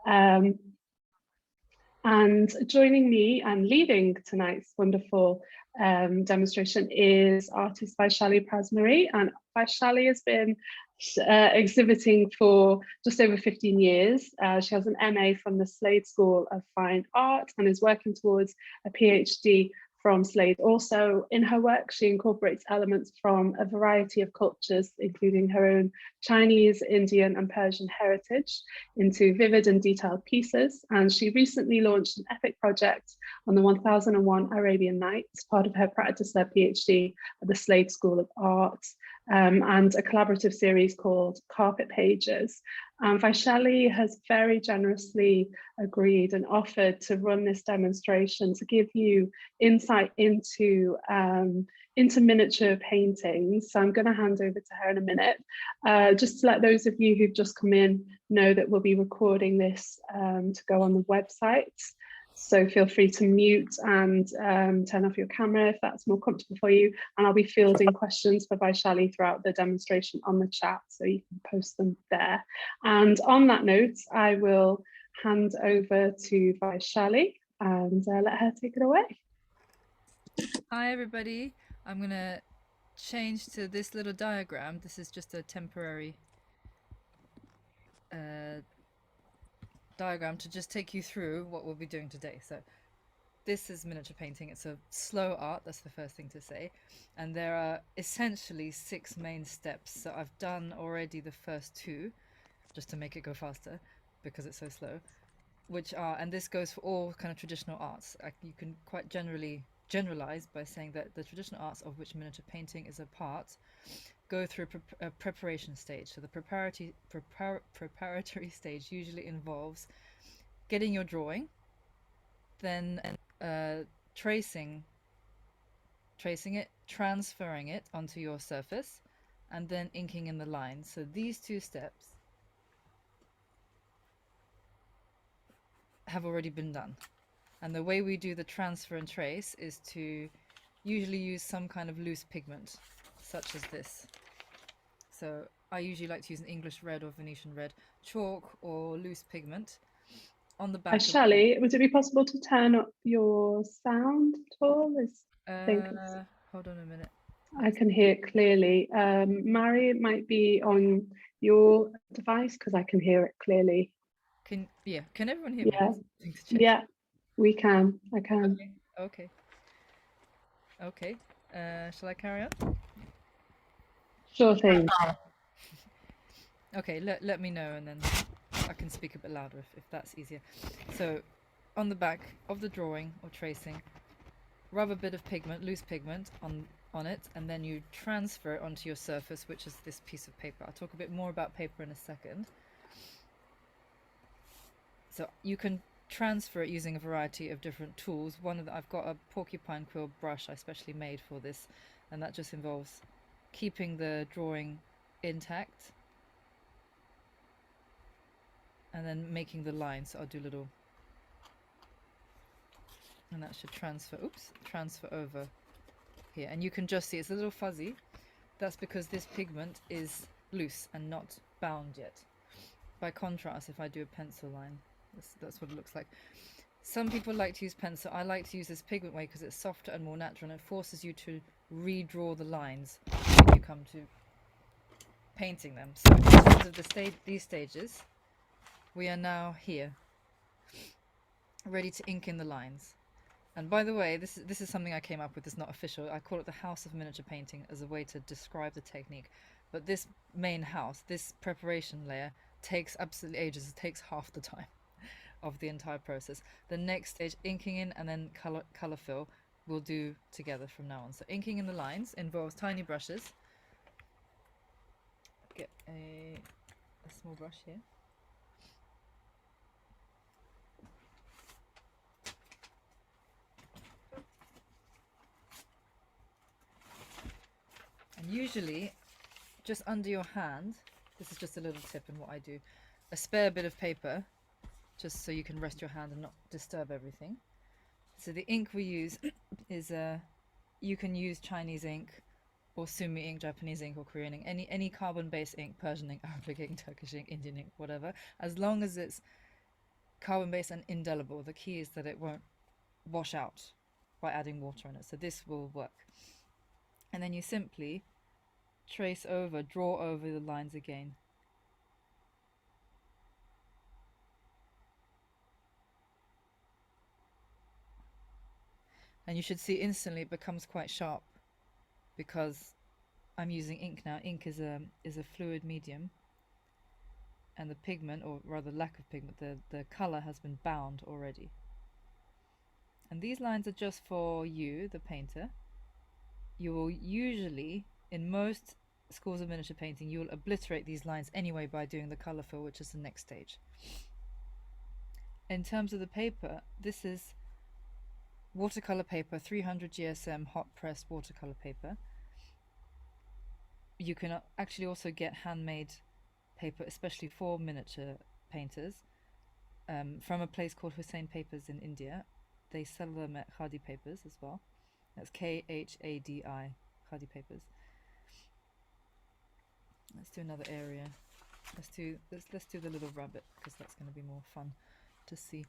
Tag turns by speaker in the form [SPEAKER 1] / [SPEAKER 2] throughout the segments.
[SPEAKER 1] Um, and joining me and leading tonight's wonderful demonstration is artist Vaishali Prazmari. And Vaishali has been exhibiting for just over 15 years. She has an MA from the Slade School of Fine Art and is working towards a PhD from Slade. Also, in her work, she incorporates elements from a variety of cultures, including her own Chinese, Indian, and Persian heritage, into vivid and detailed pieces. And she recently launched an epic project on the 1001 Arabian Nights, part of her practice-led PhD at the Slade School of Art, and a collaborative series called Carpet Pages. Vaishali has very generously agreed and offered to run this demonstration to give you insight into miniature paintings. So I'm going to hand over to her in a minute. Just to let those of you who've just come in know that we'll be recording this to go on the website. So feel free to mute and turn off your camera if that's more comfortable for you. And I'll be fielding questions for Vaishali throughout the demonstration on the chat, so you can post them there. And on that note, I will hand over to Vaishali and let her take it away.
[SPEAKER 2] Hi everybody, I'm gonna change to this little diagram. This is just a temporary diagram to just take you through what we'll be doing today. So this is miniature painting. It's a slow art, that's the first thing to say. And there are essentially 6 main steps. So I've done already the first 2, just to make it go faster, because it's so slow. Which are, and this goes for all kind of traditional arts. You can quite generalize by saying that the traditional arts of which miniature painting is a part go through a preparation stage. So the preparatory stage usually involves getting your drawing, then tracing it, transferring it onto your surface, and then inking in the lines. So these 2 steps have already been done. And the way we do the transfer and trace is to usually use some kind of loose pigment, such as this. So I usually like to use an English red or Venetian red, chalk or loose pigment. On the back
[SPEAKER 1] Vaishali, would it be possible to turn up your sound at all?
[SPEAKER 2] hold on a minute.
[SPEAKER 1] I can hear it clearly. Mary, it might be on your device because I can hear it clearly.
[SPEAKER 2] Can everyone hear
[SPEAKER 1] Yeah,
[SPEAKER 2] me?
[SPEAKER 1] yeah, we can. I can.
[SPEAKER 2] Okay. Shall I carry on?
[SPEAKER 1] Sure thing.
[SPEAKER 2] Okay, let me know and then I can speak a bit louder if that's easier. So on the back of the drawing or tracing, rub a bit of pigment, loose pigment on it, and then you transfer it onto your surface, which is this piece of paper. I'll talk a bit more about paper in a second. So you can transfer it using a variety of different tools. I've got a porcupine quill brush I specially made for this, and that just involves keeping the drawing intact and then making the lines. So I'll do little, and that should transfer over here, and you can just see it's a little fuzzy. That's because this pigment is loose and not bound yet. By contrast, if I do a pencil line, that's what it looks like. Some people like to use pencil. I like to use this pigment way because it's softer and more natural, and it forces you to redraw the lines when you come to painting them. So in terms of these stages, we are now here, ready to ink in the lines. And by the way, this is something I came up with. It's not official. I call it the house of miniature painting as a way to describe the technique. But this main house, this preparation layer, takes absolutely ages. It takes half the time of the entire process. The next stage, inking in and then color fill, we'll do together from now on. So inking in the lines involves tiny brushes. Get a small brush here. And usually, just under your hand, this is just a little tip in what I do, a spare bit of paper, just so you can rest your hand and not disturb everything. So the ink we use is, you can use Chinese ink or Sumi ink, Japanese ink or Korean ink, any carbon-based ink, Persian ink, Arabic ink, Turkish ink, Indian ink, whatever, as long as it's carbon-based and indelible. The key is that it won't wash out by adding water in it. So this will work. And then you simply draw over the lines again. And you should see instantly it becomes quite sharp because I'm using ink now. Ink is a fluid medium, and the pigment, or rather lack of pigment, the color has been bound already. And these lines are just for you, the painter. You will usually, in most schools of miniature painting, you will obliterate these lines anyway by doing the color fill, which is the next stage. In terms of the paper, this is watercolor paper, 300 GSM hot pressed watercolor paper. You can actually also get handmade paper, especially for miniature painters, from a place called Hussain Papers in India. They sell them at Khadi Papers as well. That's Khadi, Khadi Papers. Let's do another area. Let's do the little rabbit, because that's going to be more fun to see.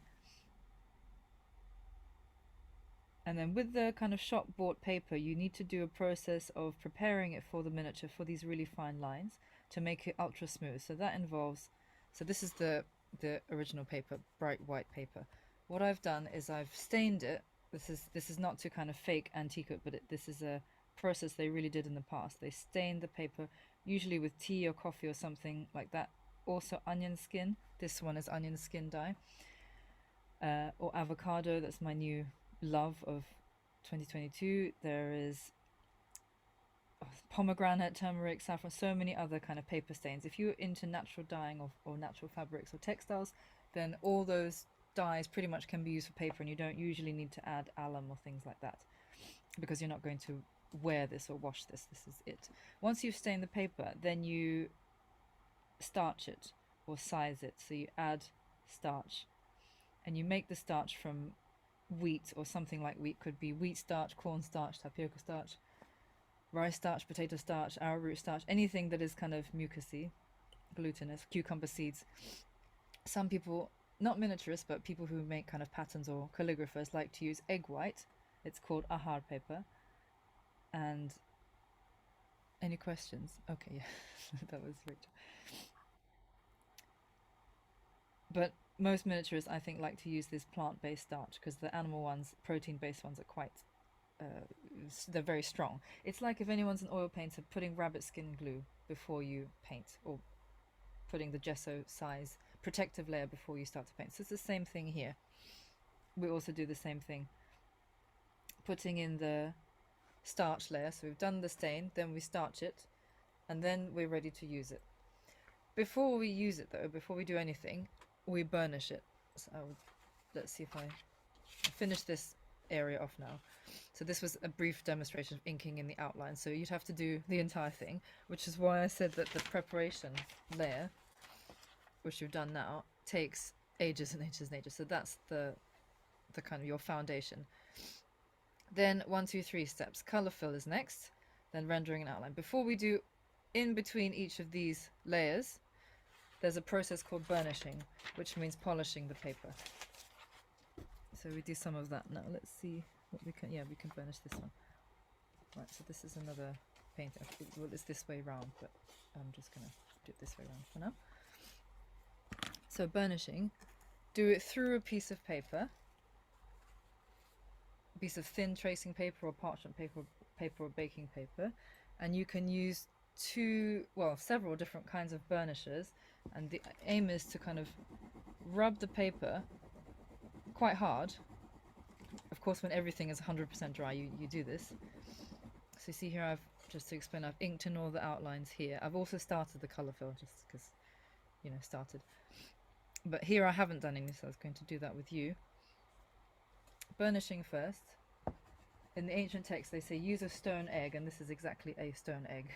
[SPEAKER 2] And then with the kind of shop bought paper, you need to do a process of preparing it for the miniature, for these really fine lines, to make it ultra smooth. So that involves, so this is the original paper, bright white paper. What I've done is I've stained it. This is not to kind of fake antique it, but this is a process they really did in the past. They stained the paper, usually with tea or coffee or something like that. Also onion skin. This one is onion skin dye. Or avocado, that's my new love of 2022. There is pomegranate, turmeric, saffron, so many other kind of paper stains. If you're into natural dyeing or natural fabrics or textiles, then all those dyes pretty much can be used for paper, and you don't usually need to add alum or things like that, because you're not going to wear this or wash this. This is it. Once you've stained the paper, then you starch it or size it. So you add starch, and you make the starch from wheat or something like wheat. Could be wheat starch, corn starch, tapioca starch, rice starch, potato starch, arrowroot starch, anything that is kind of mucousy, glutinous, cucumber seeds. Some people, not miniaturists, but people who make kind of patterns or calligraphers, like to use egg white. It's called ahar paper. And any questions? Okay, yeah, that was Rachel. But most miniaturists, I think, like to use this plant-based starch, because the animal ones, protein-based ones, are quite, they're very strong. It's like if anyone's an oil painter, putting rabbit skin glue before you paint, or putting the gesso size protective layer before you start to paint. So it's the same thing here. We also do the same thing, putting in the starch layer. So we've done the stain, then we starch it, and then we're ready to use it. Before we use it though, before we do anything, we burnish it. So let's see if I finish this area off now. So this was a brief demonstration of inking in the outline, so you'd have to do the entire thing, which is why I said that the preparation layer, which you've done now, takes ages and ages and ages. So that's the kind of your foundation. Then 1, 2, 3 steps. Color fill is next, then rendering an outline. Before we do, in between each of these layers, there's a process called burnishing, which means polishing the paper. So we do some of that now. Let's see what we can. Yeah, we can burnish this one. Right. So this is another paint. Well, it's this way round, but I'm just gonna do it this way round for now. So burnishing, do it through a piece of paper, a piece of thin tracing paper or parchment paper or baking paper, and you can use several different kinds of burnishers, and the aim is to kind of rub the paper quite hard. Of course, when everything is 100% dry, you do this. So you see here, just to explain, I've inked in all the outlines here. I've also started the color fill, just because, started. But here I haven't done any, so I was going to do that with you. Burnishing first. In the ancient text, they say use a stone egg, and this is exactly a stone egg.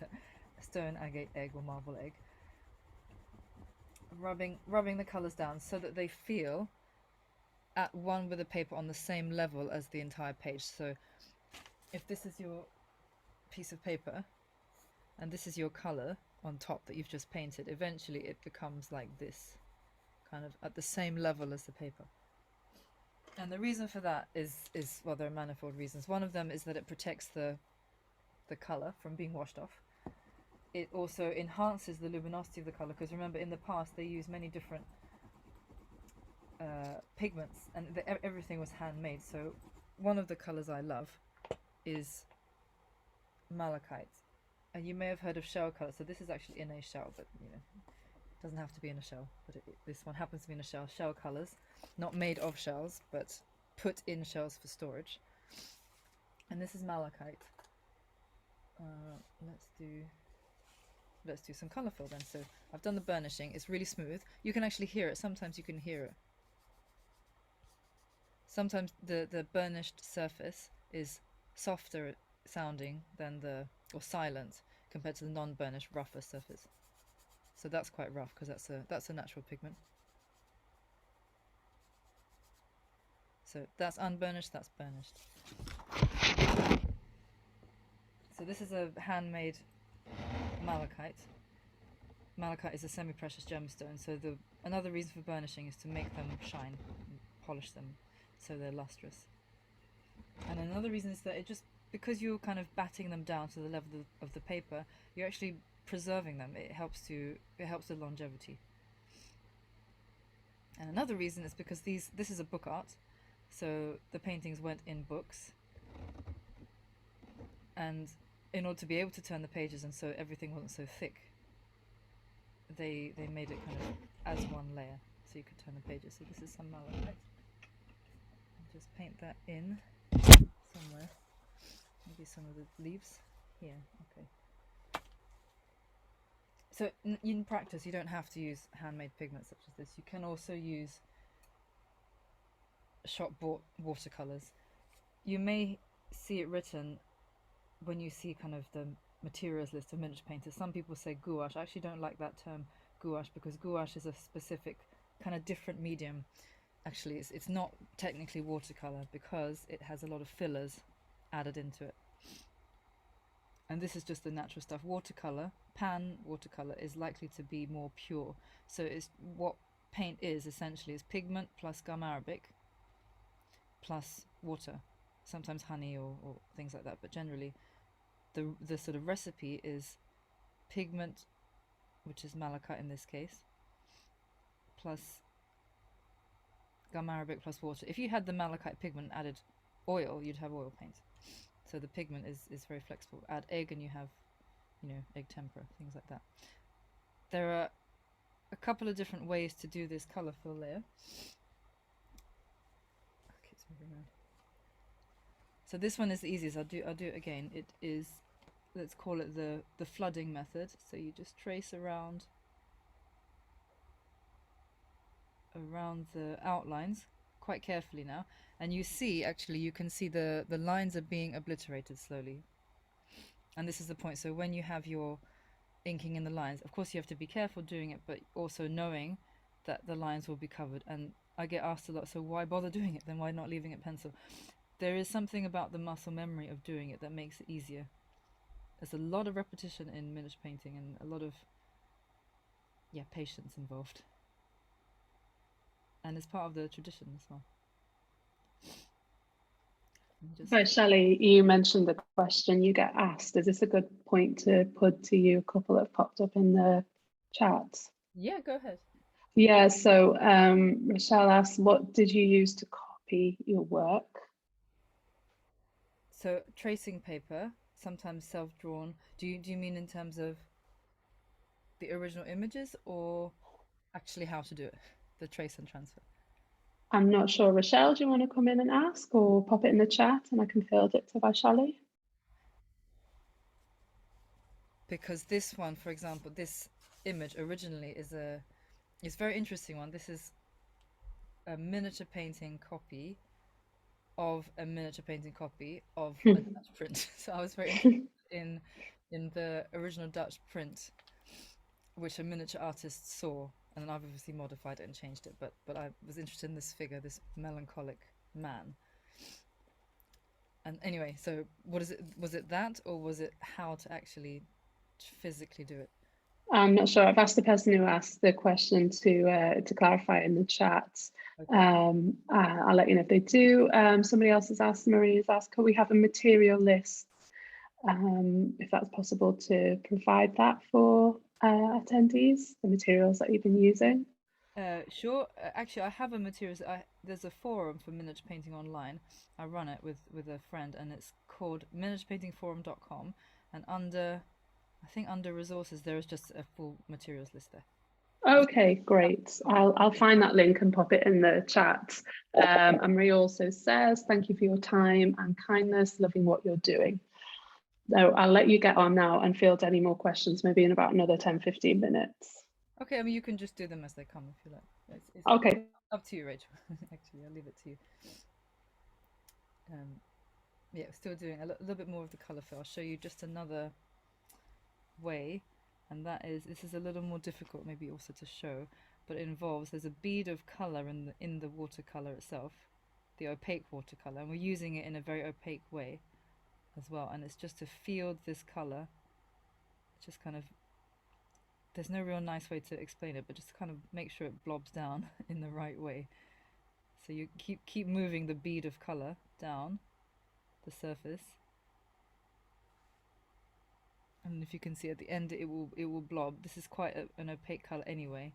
[SPEAKER 2] A stone agate egg or marble egg. Rubbing the colors down so that they feel at one with the paper on the same level as the entire page. So if this is your piece of paper and this is your color on top that you've just painted, eventually it becomes like this kind of at the same level as the paper. And the reason for that is well, there are manifold reasons. One of them is that it protects the color from being washed off. It also enhances the luminosity of the color, because remember, in the past they used many different pigments, and everything was handmade. So one of the colors I love is malachite, and you may have heard of shell color. So this is actually in a shell, but you know, it doesn't have to be in a shell, but this one happens to be in a shell. Shell colors, not made of shells, but put in shells for storage. And this is malachite. Let's do some color fill then. So I've done the burnishing. It's really smooth. You can actually hear it. Sometimes you can hear it. Sometimes the burnished surface is softer sounding than or silent compared to the non-burnished rougher surface. So that's quite rough, because that's a natural pigment. So that's unburnished, that's burnished. So this is a handmade malachite. Malachite is a semi-precious gemstone, so another reason for burnishing is to make them shine, and polish them so they're lustrous. And another reason is that because you're kind of batting them down to the level of the paper, you're actually preserving them. It helps with longevity. And another reason is because this is a book art, so the paintings went in books, and in order to be able to turn the pages and so everything wasn't so thick, they made it kind of as one layer, so you could turn the pages. So this is some malachite. I'll just paint that in somewhere. Maybe some of the leaves here. Okay. So in practice, you don't have to use handmade pigments such as this. You can also use shop-bought watercolors. You may see it written when you see kind of the materials list of miniature painters. Some people say gouache. I actually don't like that term gouache, because gouache is a specific kind of different medium. Actually, it's not technically watercolor, because it has a lot of fillers added into it. And this is just the natural stuff. Watercolor, pan watercolor, is likely to be more pure. So it's what paint is essentially is pigment plus gum arabic plus water, sometimes honey or things like that. But generally, the sort of recipe is pigment, which is malachite in this case, plus gum arabic plus water. If you had the malachite pigment and added oil, you'd have oil paint. So the pigment is very flexible. Add egg and you have, egg tempera, things like that. There are a couple of different ways to do this color fill layer. Okay, it's moving around. So this one is the easiest. I'll do it again. It is, let's call it the flooding method. So you just trace around the outlines quite carefully now, and you can see the lines are being obliterated slowly. And this is the point. So when you have your inking in the lines, of course you have to be careful doing it, but also knowing that the lines will be covered. And I get asked a lot, so why bother doing it then? Why not leaving it pencil? There is something about the muscle memory of doing it that makes it easier. There's a lot of repetition in miniature painting, and a lot of patience involved, and it's part of the tradition as well.
[SPEAKER 1] Vaishali, you mentioned the question you get asked. Is this a good point to put to you? A couple have popped up in the chat.
[SPEAKER 2] Yeah, go ahead.
[SPEAKER 1] Yeah, so Rochelle asks, what did you use to copy your work?
[SPEAKER 2] So tracing paper, sometimes self-drawn. Do you mean in terms of the original images, or actually how to do it, the trace and transfer?
[SPEAKER 1] I'm not sure. Rochelle, do you want to come in and ask, or pop it in the chat and I can field it to Vaishali?
[SPEAKER 2] Because this one, for example, this image originally is a very interesting one. This is a miniature painting copy of a miniature painting copy of a Dutch print. So I was very interested in the original Dutch print, which a miniature artist saw, and I've obviously modified it and changed it, but I was interested in this figure, this melancholic man. And anyway, so what is it? Was it that, or was it how to actually physically do it?
[SPEAKER 1] I'm not sure. I've asked the person who asked the question to clarify in the chat.
[SPEAKER 2] Okay.
[SPEAKER 1] I'll let you know if they do. Somebody else has asked, Marie has asked, could we have a material list? If that's possible to provide that for attendees, the materials that you've been using.
[SPEAKER 2] Sure. Actually, I have a materials. There's a forum for miniature painting online. I run it with a friend, and it's called miniaturepaintingforum.com. And I think under resources, there is just a full materials list there.
[SPEAKER 1] Okay, great. I'll find that link and pop it in the chat. And Marie also says, thank you for your time and kindness, loving what you're doing. So I'll let you get on now and field any more questions, maybe in about another 10-15 minutes.
[SPEAKER 2] Okay, I mean, you can just do them as they come if you like. It's
[SPEAKER 1] Okay.
[SPEAKER 2] up to you, Rachel. Actually, I'll leave it to you. Yeah, still doing a little bit more of the colour fill. I'll show you just another way, and that is, this is a little more difficult maybe also to show, but it involves, there's a bead of colour in the watercolour itself, the opaque watercolour, and we're using it in a very opaque way as well, and it's just to field this colour, just kind of, there's no real nice way to explain it, but just kind of make sure it blobs down in the right way. So you keep moving the bead of colour down the surface, and if you can see at the end it will blob. This is quite an opaque colour anyway,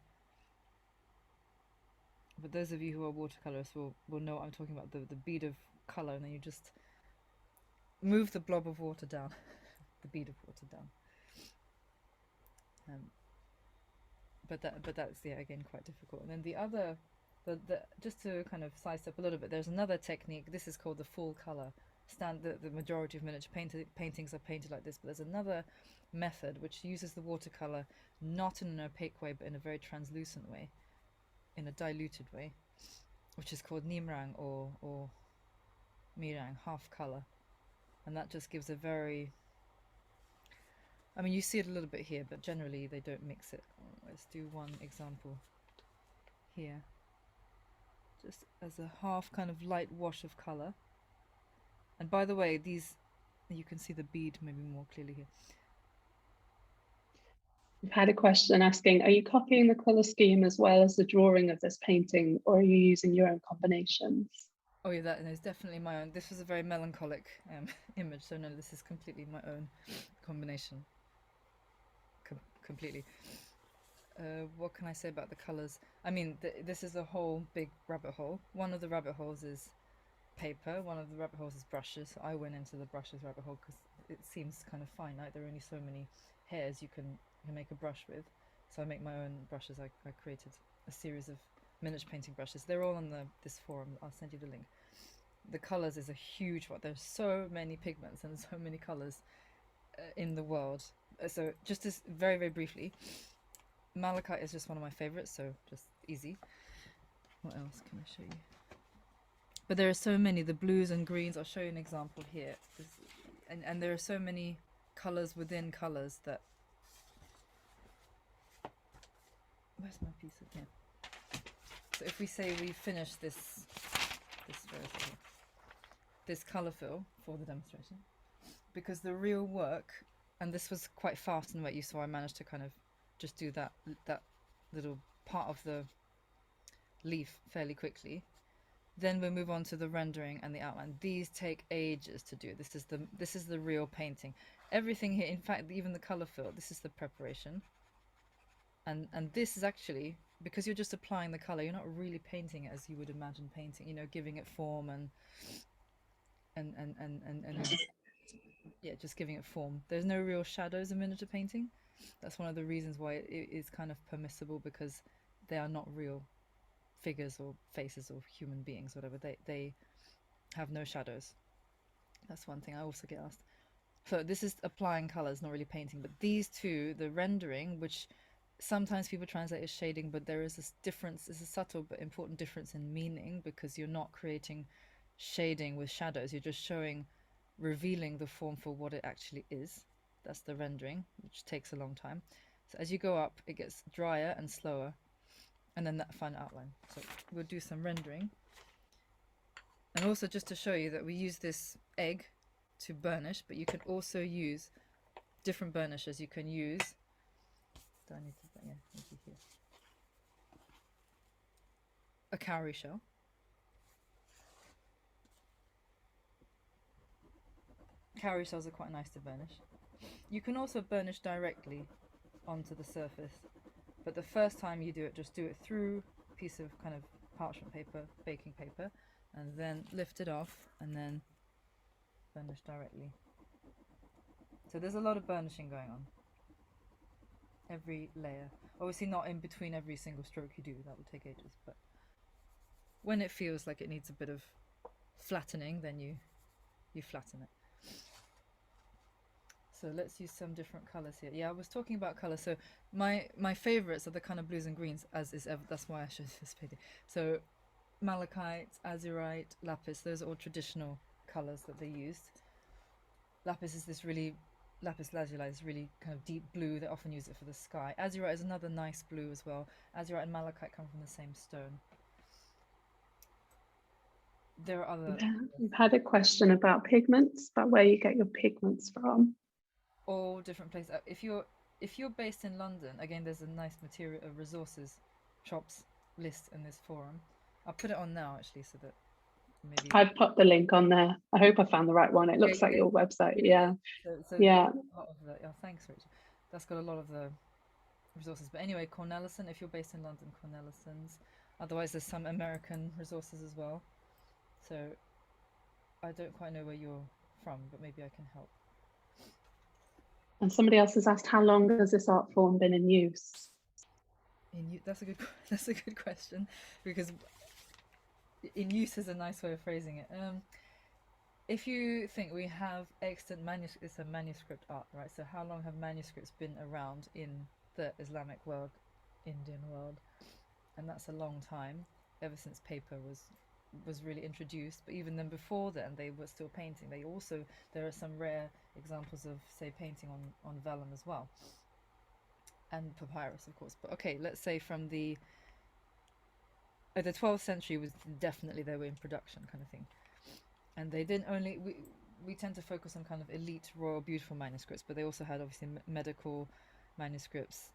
[SPEAKER 2] but those of you who are watercolorists will know what I'm talking about, the bead of colour, and then you just move the blob of water down, the bead of water down. But that's, yeah, again, quite difficult. And then the other, just to kind of size up a little bit, there's another technique. This is called the full color. The majority of miniature paintings are painted like this, but there's another method which uses the watercolor not in an opaque way, but in a very translucent way, in a diluted way, which is called nimrang or mirang, half color, and that just gives a very, I mean, you see it a little bit here, but generally they don't mix it. Let's do one example here, just as a half kind of light wash of color. And by the way, these, you can see the bead maybe more clearly here.
[SPEAKER 1] We've had a question asking, are you copying the colour scheme as well as the drawing of this painting, or are you using your own combinations?
[SPEAKER 2] Oh yeah, that is definitely my own. This was a very melancholic image, so no, this is completely my own combination. Completely. What can I say about the colors? I mean, this is a whole big rabbit hole. One of the rabbit holes is paper, one of the rabbit holes is brushes. I went into the brushes rabbit hole because it seems kind of finite. There are only so many hairs you can make a brush with. So I make my own brushes. I created a series of miniature painting brushes. They're all on this forum. I'll send you the link. The colors is a huge one. There's so many pigments and so many colors in the world. So just as very, very briefly, malachite is just one of my favorites, so just easy. What else can I show you? But there are so many, the blues and greens. I'll show you an example here. And there are so many colors within colors that, where's my piece of here? So if we say we finish this color fill for the demonstration, because the real work, and this was quite fast in what you saw, I managed to kind of just do that little part of the leaf fairly quickly. Then we move on to the rendering and the outline. These take ages to do. This is the real painting. Everything here, in fact, even the color fill, this is the preparation. And this is actually, because you're just applying the color, you're not really painting it as you would imagine painting, you know, giving it form and yeah, just giving it form. There's no real shadows in miniature painting. That's one of the reasons why it is kind of permissible, because they are not real figures or faces or human beings, whatever. They have no shadows. That's one thing I also get asked. So this is applying colors, not really painting. But these two, the rendering, which sometimes people translate as shading, but there is this difference, it's a subtle but important difference in meaning, because you're not creating shading with shadows, you're just revealing the form for what it actually is. That's the rendering, which takes a long time. So as you go up, it gets drier and slower, and then that final outline. So we'll do some rendering. And also just to show you that we use this egg to burnish, but you can also use different burnishes. You can use Do I need to? Yeah, maybe here. A cowrie shell. Cowrie shells are quite nice to burnish. You can also burnish directly onto the surface, but the first time you do it, just do it through a piece of kind of parchment paper, baking paper, and then lift it off and then burnish directly. So there's a lot of burnishing going on. Every layer. Obviously not in between every single stroke you do, that would take ages, but when it feels like it needs a bit of flattening, then you flatten it. So let's use some different colors here. Yeah, I was talking about colors. So my favorites are the kind of blues and greens, as is ever. That's why I showed this painting. So malachite, azurite, lapis, those are all traditional colors that they used. Lapis is this really, lapis lazuli is really kind of deep blue. They often use it for the sky. Azurite is another nice blue as well. Azurite and malachite come from the same stone. There are other...
[SPEAKER 1] Yeah, we've had a question about pigments, about where you get your pigments from.
[SPEAKER 2] All different places. If you're based in London, again, there's a nice material resources shops list in this forum. I'll put it on now actually, so that maybe
[SPEAKER 1] I've put the link on there. I hope I found the right one. It looks like your website. Yeah. Yeah.
[SPEAKER 2] A lot of the, oh, thanks, Rachel. That's got a lot of the resources. But anyway, Cornellison, if you're based in London, Cornellison's. Otherwise, there's some American resources as well. So I don't quite know where you're from, but maybe I can help.
[SPEAKER 1] And somebody else has asked, how long has this art form been in use?
[SPEAKER 2] That's a good question, because in use is a nice way of phrasing it. If you think we have extant manuscripts, it's a manuscript art, right? So how long have manuscripts been around in the Islamic world, Indian world? And that's a long time, ever since paper was really introduced. But even then, before then, they were still painting. There are some rare examples of, say, painting on vellum as well, and papyrus, of course. But okay, let's say from the 12th century was definitely they were in production, kind of thing. And they didn't only, we tend to focus on kind of elite, royal, beautiful manuscripts, but they also had obviously medical manuscripts,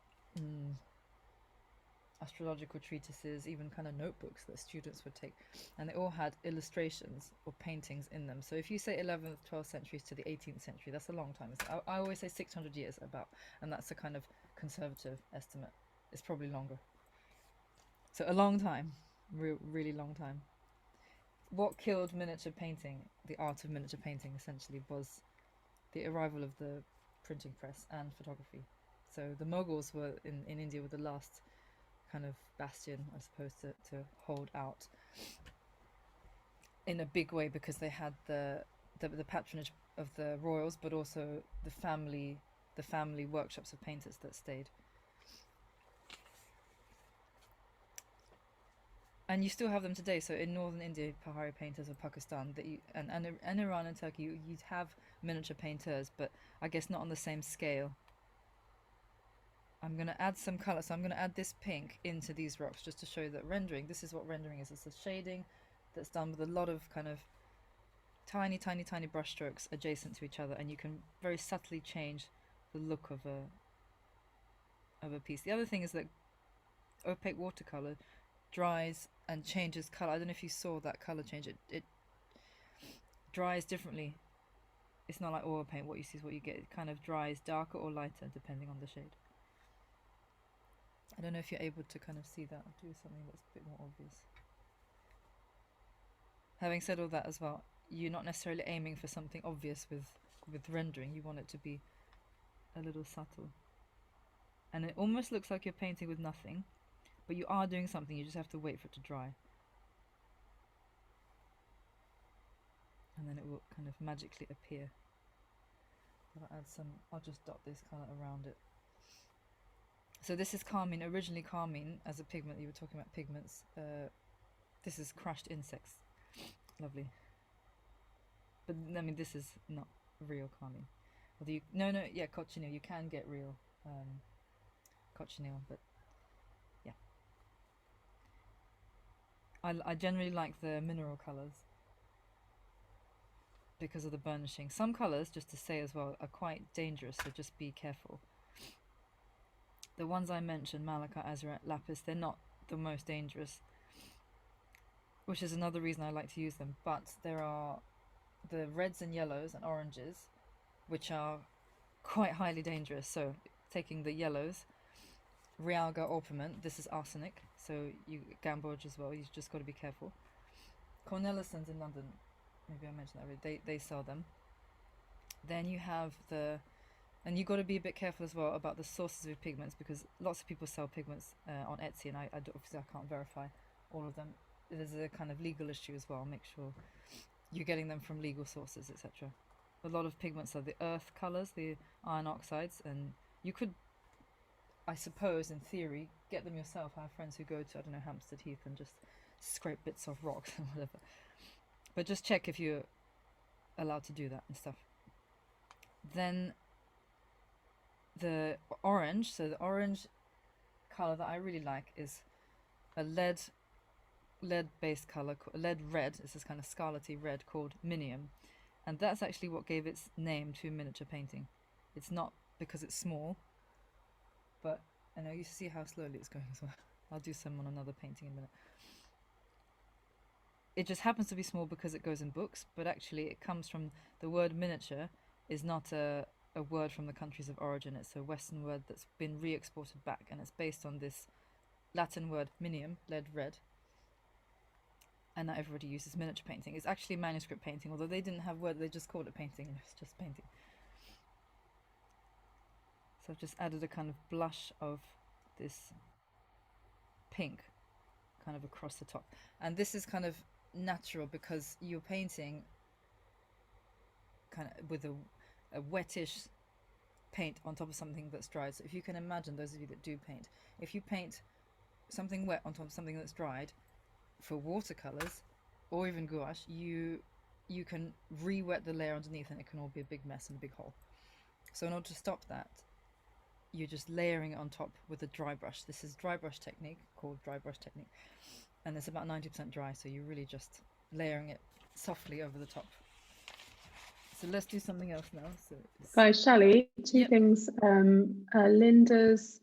[SPEAKER 2] astrological treatises, even kind of notebooks that students would take, and they all had illustrations or paintings in them. So if you say 11th, 12th centuries to the 18th century, that's a long time. I always say 600 years about, and that's a kind of conservative estimate. It's probably longer. So a long time, really long time. What killed miniature painting, the art of miniature painting essentially, was the arrival of the printing press and photography. So the Mughals were in India were the last kind of bastion, I suppose, to hold out in a big way, because they had the patronage of the royals, but also the family workshops of painters that stayed. And you still have them today. So in northern India, Pahari painters, or Pakistan, and Iran and Turkey, you'd have miniature painters, but I guess not on the same scale. I'm going to add some colour, so I'm going to add this pink into these rocks just to show that rendering, this is what rendering is. It's a shading that's done with a lot of kind of tiny brush strokes adjacent to each other, and you can very subtly change the look of a piece. The other thing is that opaque watercolour dries and changes colour. I don't know if you saw that colour change. It dries differently. It's not like oil paint. What you see is what you get. It kind of dries darker or lighter depending on the shade. I don't know if you're able to kind of see that. I'll do something that's a bit more obvious. Having said all that as well, you're not necessarily aiming for something obvious with rendering. You want it to be a little subtle. And it almost looks like you're painting with nothing, but you are doing something. You just have to wait for it to dry. And then it will kind of magically appear. I'll just dot this colour around it. So this is carmine, originally carmine as a pigment. You were talking about pigments. This is crushed insects. Lovely. But I mean, this is not real carmine. Yeah, cochineal. You can get real cochineal, but yeah. I generally like the mineral colours because of the burnishing. Some colours, just to say as well, are quite dangerous, so just be careful. The ones I mentioned, malachite, azurite, lapis, they're not the most dangerous, which is another reason I like to use them. But there are the reds and yellows and oranges, which are quite highly dangerous. So taking the yellows, Realga orpiment, this is arsenic, so you gamboge as well, you've just got to be careful. Cornelisons in London, maybe I mentioned that already, they sell them. Then you have and you've got to be a bit careful as well about the sources of pigments, because lots of people sell pigments on Etsy, and obviously I can't verify all of them. There's a kind of legal issue as well. Make sure you're getting them from legal sources, etc. A lot of pigments are the earth colors, the iron oxides, and you could, I suppose, in theory, get them yourself. I have friends who go to, I don't know, Hampstead Heath and just scrape bits off rocks and whatever. But just check if you're allowed to do that and stuff. Then the orange, so the orange color that I really like is a lead based color, lead red. It's this kind of scarlety red called minium, and that's actually what gave its name to miniature painting. It's not because it's small, but I know you see how slowly it's going as well. I'll do some on another painting in a minute. It just happens to be small because it goes in books, but actually it comes from the word miniature is not a word from the countries of origin. It's a Western word that's been re-exported back, and it's based on this Latin word minium, lead red, and that everybody uses miniature painting. It's actually manuscript painting, although they didn't have word, they just called it painting, and it's just painting. So I've just added a kind of blush of this pink kind of across the top, and this is kind of natural because you're painting kind of with a wettish paint on top of something that's dried. So if you can imagine, those of you that do paint, if you paint something wet on top of something that's dried for watercolors or even gouache, you can re-wet the layer underneath and it can all be a big mess and a big hole. So in order to stop that, you're just layering it on top with a dry brush. This is dry brush technique, called dry brush technique, and it's about 90% dry, so you're really just layering it softly over the top. So let's do something else now. So
[SPEAKER 1] Vaishali, two
[SPEAKER 2] Yep.
[SPEAKER 1] things. Linda's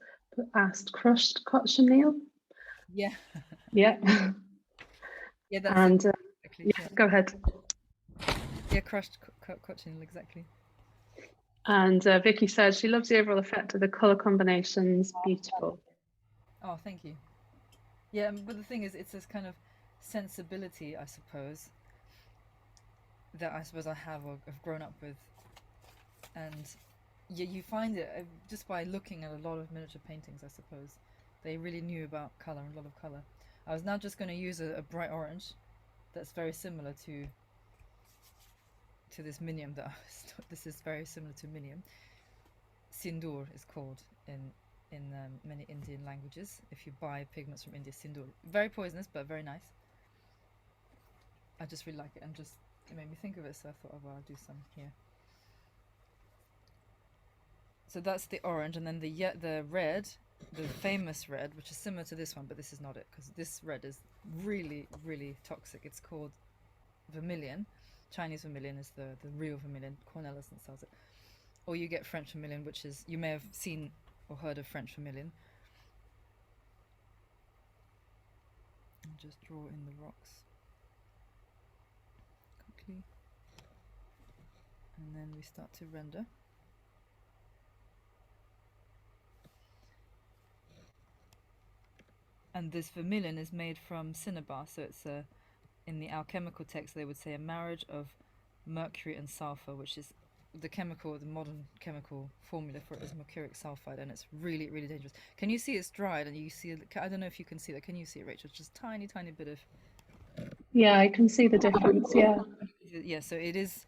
[SPEAKER 1] asked crushed cochineal.
[SPEAKER 2] Yeah.
[SPEAKER 1] Yeah.
[SPEAKER 2] Yeah, that's
[SPEAKER 1] And
[SPEAKER 2] it. Exactly.
[SPEAKER 1] yeah, go ahead.
[SPEAKER 2] Yeah, crushed cochineal, exactly.
[SPEAKER 1] And Vicky said she loves the overall effect of the color combinations. Beautiful.
[SPEAKER 2] Oh, thank you. Yeah, but the thing is, it's this kind of sensibility, I suppose, that I have or have grown up with, and you find it just by looking at a lot of miniature paintings. I suppose they really knew about color and a lot of color. I was now just going to use a bright orange that's very similar to this minium this is very similar to minium. Sindoor is called in many Indian languages. If you buy pigments from India, sindoor, very poisonous but very nice. I just really like it, and just it made me think of it, so I thought, oh well, I'll do some here. So that's the orange, and then the red, the famous red, which is similar to this one, but this is not it, because this red is really, really toxic. It's called vermilion. Chinese vermilion is the real vermilion. Cornelison sells it. Or you get French vermilion, which is, you may have seen or heard of French vermilion. And just draw in the rocks quickly. And then we start to render. And this vermilion is made from cinnabar, so it's in the alchemical text they would say a marriage of mercury and sulfur, which is the modern chemical formula for it is mercuric sulfide, and it's really, really dangerous. Can you see it's dried, and you see, I don't know if you can see that. Can you see it, Rachel? It's just tiny bit of...
[SPEAKER 1] Yeah, I can see the difference. Yeah.
[SPEAKER 2] Yeah, so it is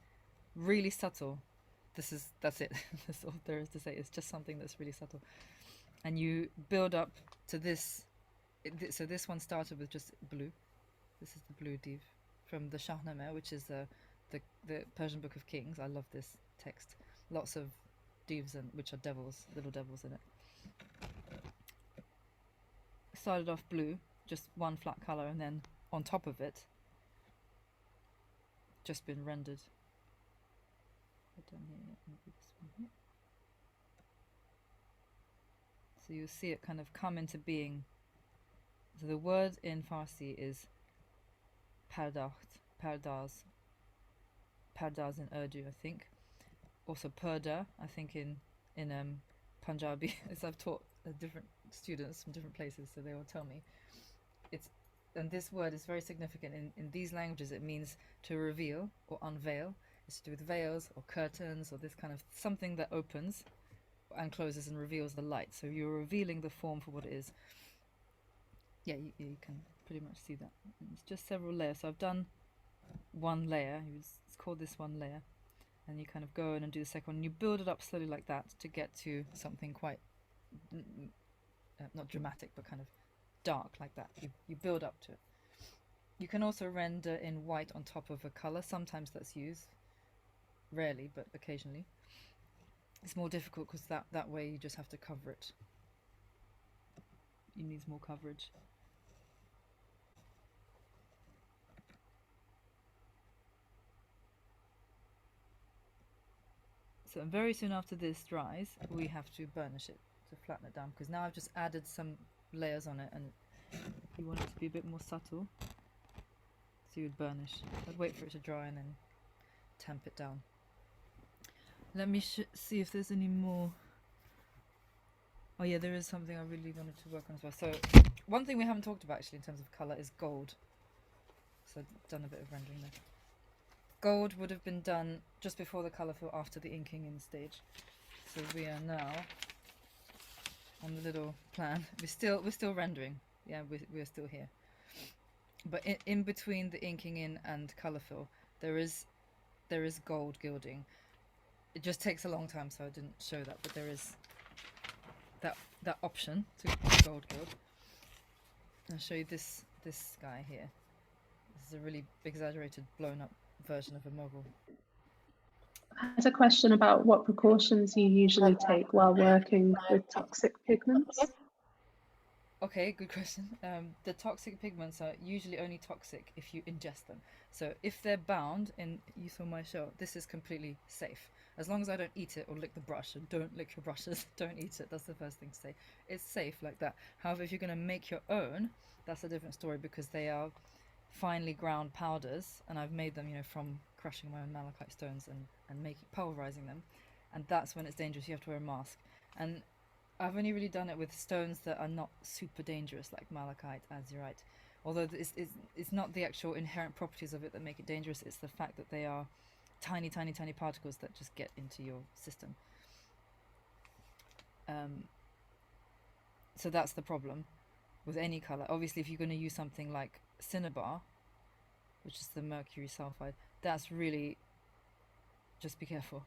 [SPEAKER 2] really subtle. That's it. That's all there is to say. It's just something that's really subtle, and you build up to this. So this one started with just blue. This is the blue div from the Shahnameh, which is the Persian Book of Kings. I love this text. Lots of divs, which are devils, little devils in it. Started off blue, just one flat color, and then on top of it, just been rendered. Down here, maybe this one here. So you'll see it kind of come into being. So the word in Farsi is pardaht, pardaz, pardaz in Urdu, I think. Also purda, I think in Punjabi, as I've taught different students from different places, so they will tell me. It's and this word is very significant in these languages. It means to reveal or unveil. It's to do with veils or curtains or this kind of something that opens and closes and reveals the light. So you're revealing the form for what it is. Yeah, you can pretty much see that. It's just several layers. So I've done one layer. It's called this one layer. And you kind of go in and do the second one. And you build it up slowly like that to get to something quite, not dramatic, but kind of dark like that. You build up to it. You can also render in white on top of a color. Sometimes that's used. Rarely, but occasionally. It's more difficult because that way you just have to cover it. You need more coverage. So very soon after this dries, we have to burnish it to flatten it down, because now I've just added some layers on it, and if you want it to be a bit more subtle, so you would burnish. I'd wait for it to dry and then tamp it down. Let me see if there's any more. Oh yeah, there is something I really wanted to work on as well. So one thing we haven't talked about actually in terms of colour is gold. So I've done a bit of rendering there. Gold would have been done just before the colour fill, after the inking in stage. So we are now on the little plan. We're still rendering. Yeah, we're still here. But in between the inking in and colour fill, there is gold gilding. It just takes a long time, so I didn't show that. But there is that option to gold gild. I'll show you this guy here. This is a really exaggerated, blown up version of a Mughal.
[SPEAKER 1] I had a question about what precautions you usually take while working with toxic pigments.
[SPEAKER 2] Okay, good question. The toxic pigments are usually only toxic if you ingest them. So if they're bound, and you saw my show, this is completely safe. As long as I don't eat it or lick the brush, and don't lick your brushes, don't eat it. That's the first thing to say. It's safe like that. However, if you're going to make your own, that's a different story, because they are finely ground powders, and I've made them, from crushing my own malachite stones and pulverizing them, and that's when it's dangerous. You have to wear a mask. And I've only really done it with stones that are not super dangerous, like malachite, azurite. Although it's not the actual inherent properties of it that make it dangerous, it's the fact that they are tiny, tiny, tiny particles that just get into your system. So that's the problem with any colour. Obviously, if you're going to use something like cinnabar, which is the mercury sulfide, that's really, just be careful.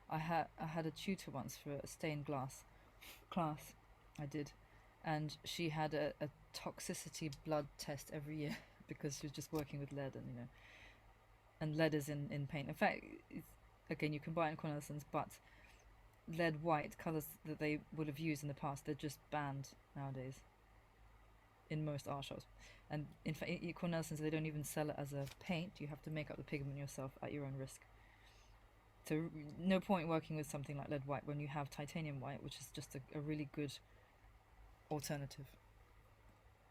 [SPEAKER 2] I had a tutor once for a stained glass class, I did, and she had a toxicity blood test every year because she was just working with lead, and lead is in paint. In fact, again, you can buy it in Cornelson's, but lead white colours that they would have used in the past, they're just banned nowadays in most art shops. And in fact, at Cornelson's, they don't even sell it as a paint. You have to make up the pigment yourself at your own risk. So no point working with something like lead white when you have titanium white, which is just a really good alternative.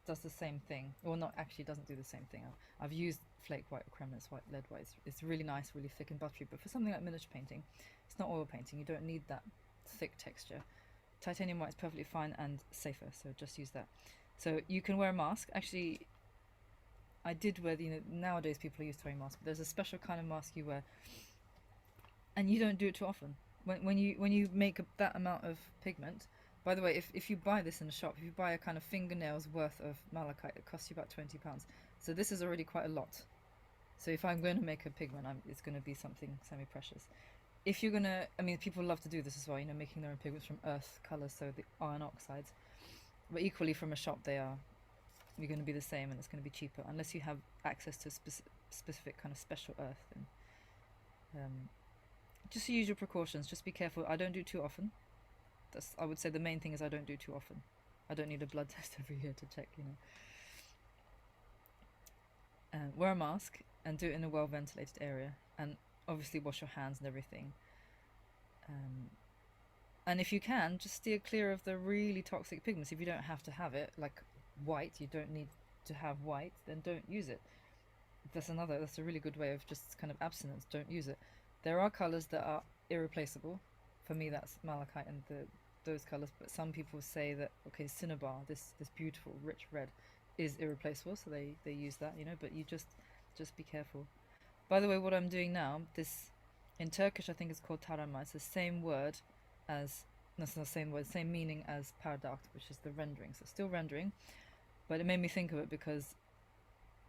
[SPEAKER 2] Does the same thing. Well, not actually, doesn't do the same thing. I've used flake white or Kremlitz white, lead white. It's really nice, really thick and buttery. But for something like miniature painting, it's not oil painting. You don't need that thick texture. Titanium white is perfectly fine and safer, so just use that. So you can wear a mask. Actually, I did wear, nowadays people are used to wearing masks, but there's a special kind of mask you wear, and you don't do it too often. When you make that amount of pigment, by the way, if you buy this in a shop, if you buy a kind of fingernail's worth of malachite, it costs you about £20. So this is already quite a lot. So if I'm going to make a pigment, it's going to be something semi-precious. If you're going to, people love to do this as well, making their own pigments from earth colours, so the iron oxides. But equally from a shop, you're going to be the same, and it's going to be cheaper, unless you have access to specific kind of special earth. And just use your precautions. Just be careful. I don't do too often. I would say the main thing is I don't do too often. I don't need a blood test every year to check, wear a mask and do it in a well-ventilated area, and obviously wash your hands and everything. And if you can, just steer clear of the really toxic pigments. If you don't have to have it, like white, you don't need to have white, then don't use it. That's a really good way of just kind of abstinence. Don't use it. There are colors that are irreplaceable. For me, that's malachite and those colors. But some people say that, okay, cinnabar, this beautiful rich red, is irreplaceable, so they use that, you know. But you just be careful. By the way, what I'm doing now, this in Turkish I think it's called tarama. It's the same word as, no, it's not the same word, same meaning as pardakt, which is the rendering. So still rendering, but it made me think of it because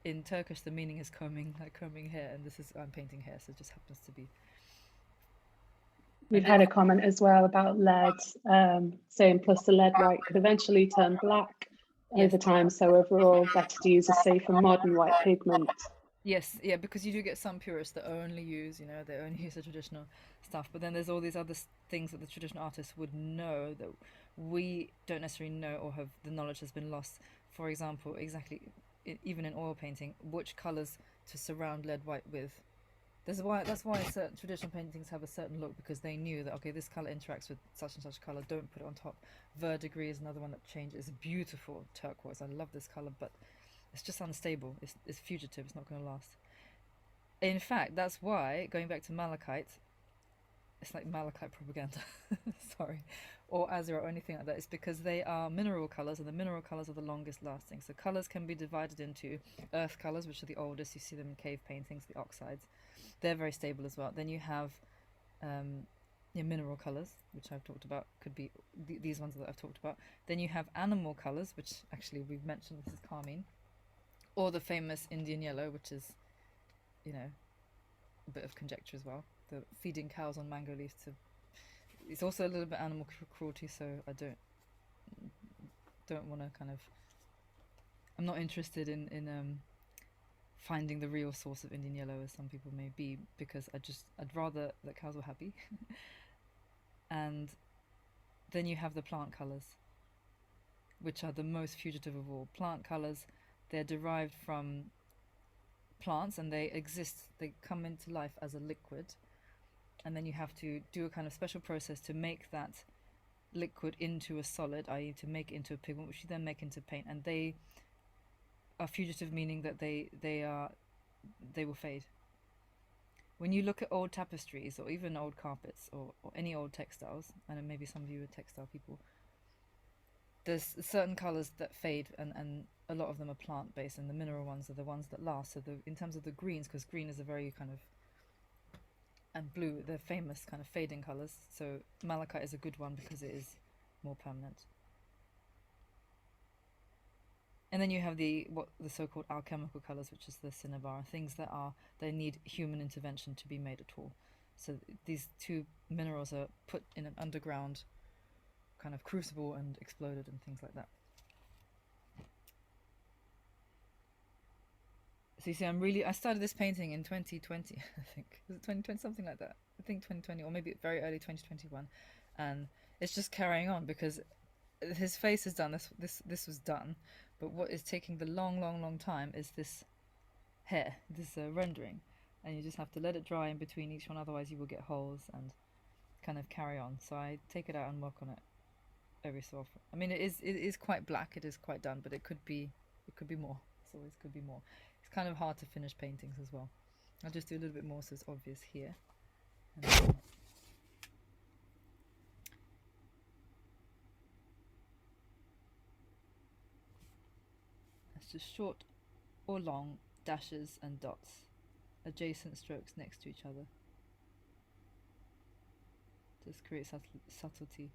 [SPEAKER 2] in Turkish the meaning is combing, like combing hair, and this is, I'm painting hair, so it just happens to be.
[SPEAKER 1] We've had a comment as well about lead, saying plus the lead white could eventually turn black over time. So overall, better to use a safer modern white pigment.
[SPEAKER 2] Yes, yeah, because you do get some purists that only use, you know, they only use the traditional stuff. But then there's all these other things that the traditional artists would know that we don't necessarily know, or have the knowledge has been lost. For example, exactly, even in oil painting, which colors to surround lead white with. That's why certain traditional paintings have a certain look, because they knew that, okay, this color interacts with such and such color. Don't put it on top. Verdigris is another one that changes. It's beautiful turquoise. I love this color, but it's just unstable. It's fugitive. It's not going to last. In fact, that's why, going back to malachite, it's like malachite propaganda. Sorry, or azure or anything like that. It's because they are mineral colors, and the mineral colors are the longest lasting. So colors can be divided into earth colors, which are the oldest. You see them in cave paintings, the oxides. They're very stable as well. Then you have mineral colors, which I've talked about, could be these ones that I've talked about. Then you have animal colors, which actually we've mentioned. This is carmine. Or the famous Indian yellow, which is, you know, a bit of conjecture as well. The feeding cows on mango leaves to. It's also a little bit animal cruelty, so I don't want to kind of. I'm not interested in finding the real source of Indian yellow, as some people may be, because I'd rather that cows were happy. And then you have the plant colors, which are the most fugitive of all. Plant colors, they're derived from plants, and they come into life as a liquid, and then you have to do a kind of special process to make that liquid into a solid, i.e. to make it into a pigment, which you then make into paint. And they are fugitive, meaning that they will fade. When you look at old tapestries, or even old carpets, or any old textiles, and maybe some of you are textile people, there's certain colors that fade, and a lot of them are plant based, and the mineral ones are the ones that last. So in terms of the greens, because green is a very kind of, and blue, they're famous kind of fading colors. So malachite is a good one because it is more permanent. And then you have the so-called alchemical colors, which is the cinnabar, things that they need human intervention to be made at all. So these two minerals are put in an underground kind of crucible and exploded and things like that. So you see, I started this painting in 2020, I think. Was it 2020, something like that? I think 2020, or maybe very early 2021. And it's just carrying on, because his face is done. This was done, but what is taking the long time is this hair, this rendering, and you just have to let it dry in between each one, otherwise you will get holes and kind of carry on. So I take it out and work on it every so often. I mean, it is quite black. It is quite done, but it could be more. It always could be more. It's kind of hard to finish paintings as well. I'll just do a little bit more so it's obvious here. And then it's just short or long dashes and dots, adjacent strokes next to each other. Just create subtlety.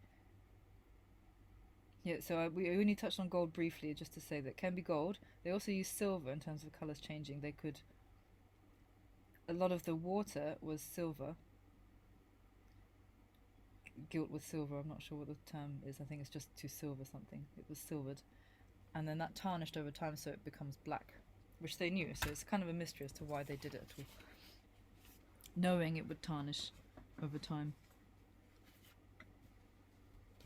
[SPEAKER 2] Yeah, so we only touched on gold briefly, just to say that it can be gold. They also use silver in terms of colours changing. A lot of the water was silver, gilt with silver. I'm not sure what the term is. I think it's just to silver something. It was silvered. And then that tarnished over time, so it becomes black, which they knew. So it's kind of a mystery as to why they did it at all, knowing it would tarnish over time.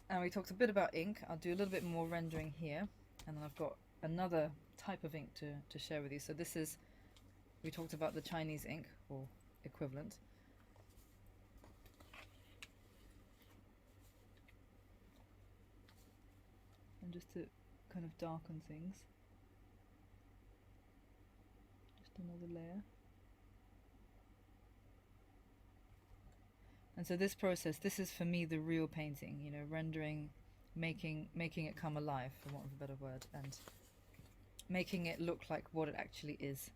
[SPEAKER 2] And we talked a bit about ink. I'll do a little bit more rendering here, and then I've got another type of ink to share with you. So this is, we talked about the Chinese ink, or equivalent. and just to kind of darken things. Just another layer. And so this process, this is for me the real painting, you know, rendering, making it come alive, for want of a better word, and making it look like what it actually is.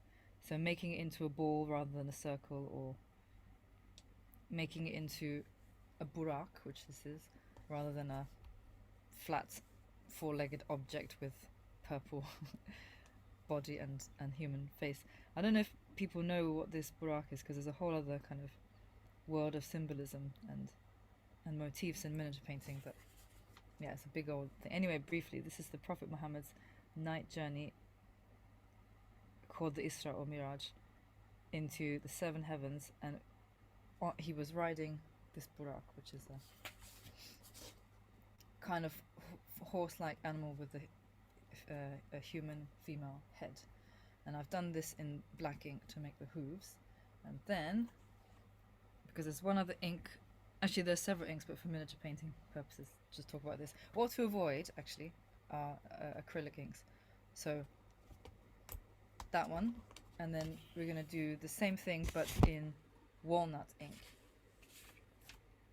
[SPEAKER 2] So making it into a ball rather than a circle, or making it into a burak, which this is, rather than a flat four-legged object with purple body and human face. I don't know if people know what this burak is, because there's a whole other kind of world of symbolism and motifs in miniature painting, but yeah, it's a big old thing. Anyway, briefly, this is the Prophet Muhammad's night journey, called the Isra or Miraj, into the seven heavens, and he was riding this burak, which is a kind of horse-like animal with a human female head. And I've done this in black ink to make the hooves, and then, because there's one other ink, actually there's several inks, but for miniature painting purposes, just talk about this. What to avoid, actually, are acrylic inks. So that one, and then we're going to do the same thing but in walnut ink.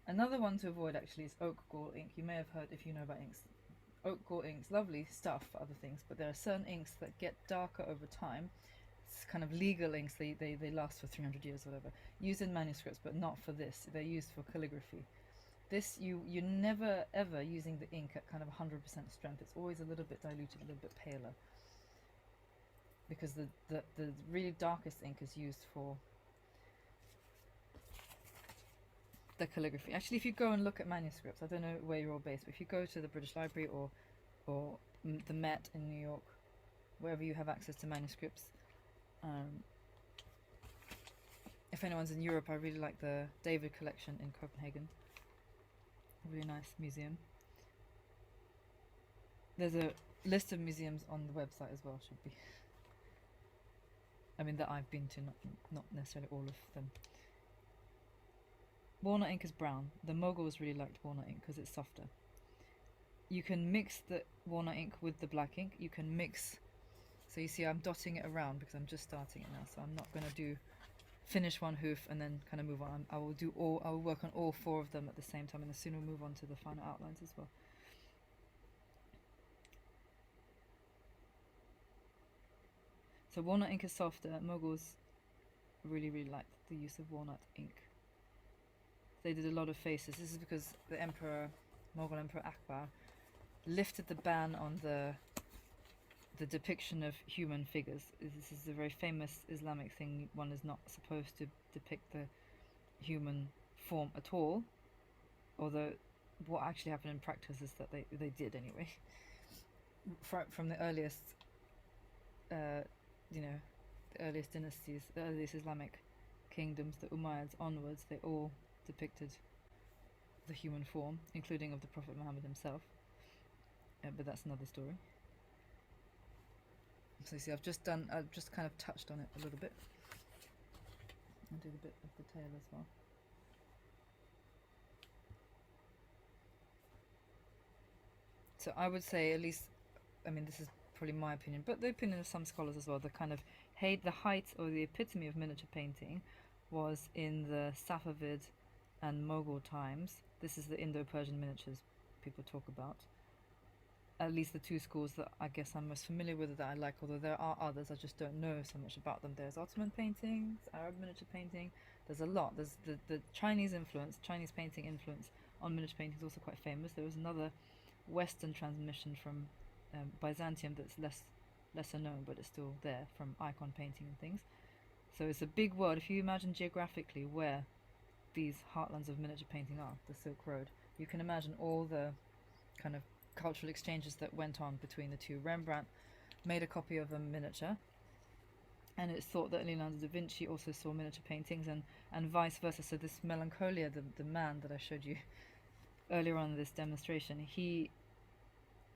[SPEAKER 2] Another one to avoid actually is oak gall ink. You may have heard, if you know about inks, oak gall inks, lovely stuff for other things, but there are certain inks that get darker over time. It's kind of legal inks, they last for 300 years or whatever, used in manuscripts, but not for this. They're used for calligraphy. This, you're never ever using the ink at kind of 100% strength. It's always a little bit diluted, a little bit paler, because the really darkest ink is used for the calligraphy. Actually, if you go and look at manuscripts, I don't know where you're all based, but if you go to the British Library or the Met in New York, wherever you have access to manuscripts, if anyone's in Europe, I really like the David collection in Copenhagen. A really nice museum. There's a list of museums on the website as well, should be. I mean, that I've been to, not necessarily all of them. Walnut ink is brown. The Mughals really liked walnut ink because it's softer. You can mix the walnut ink with the black ink. You can mix, so you see I'm dotting it around because I'm just starting it now, so I'm not going to finish one hoof and then kind of move on. I will work on all four of them at the same time, and soon we'll move on to the final outlines as well. So walnut ink is softer. Mughals really liked the use of walnut ink. They did a lot of faces. This is because the Mughal Emperor Akbar, lifted the ban on the depiction of human figures. This is a very famous Islamic thing. One is not supposed to depict the human form at all, although what actually happened in practice is that they did anyway. From the earliest the earliest dynasties, the earliest Islamic kingdoms, the Umayyads onwards, they all depicted the human form, including of the Prophet Muhammad himself. But that's another story. So you see, I've just kind of touched on it a little bit. I'll do the bit of the tail as well. So I would say, at least, I mean, this is probably my opinion, but the opinion of some scholars as well, the height or the epitome of miniature painting was in the Safavid and Mughal times. This is the Indo-Persian miniatures people talk about. At least the two schools that I guess I'm most familiar with, that I like, although there are others, I just don't know so much about them. There's Ottoman paintings, Arab miniature painting, there's a lot. There's the Chinese painting influence on miniature painting is also quite famous. There was another Western transmission from Byzantium that's lesser known, but it's still there, from icon painting and things. So it's a big world. If you imagine geographically where these heartlands of miniature painting are, the Silk Road, you can imagine all the kind of cultural exchanges that went on between the two. Rembrandt made a copy of a miniature, and it's thought that Leonardo da Vinci also saw miniature paintings, and vice versa. So this Melancholia, the man that I showed you earlier on in this demonstration,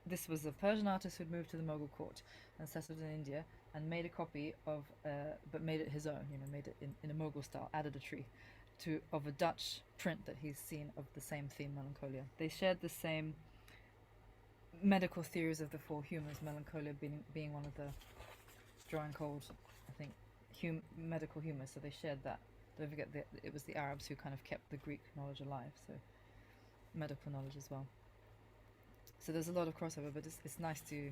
[SPEAKER 2] this was a Persian artist who'd moved to the Mughal court and settled in India, and made a copy of, but made it his own, made it in a Mughal style, added a tree of a Dutch print that he's seen of the same theme, Melancholia. They shared the same medical theories of the four humours, melancholia being one of the dry and cold, I think, medical humours. So they shared that. Don't forget that it was the Arabs who kind of kept the Greek knowledge alive, so medical knowledge as well. So there's a lot of crossover, but it's nice to...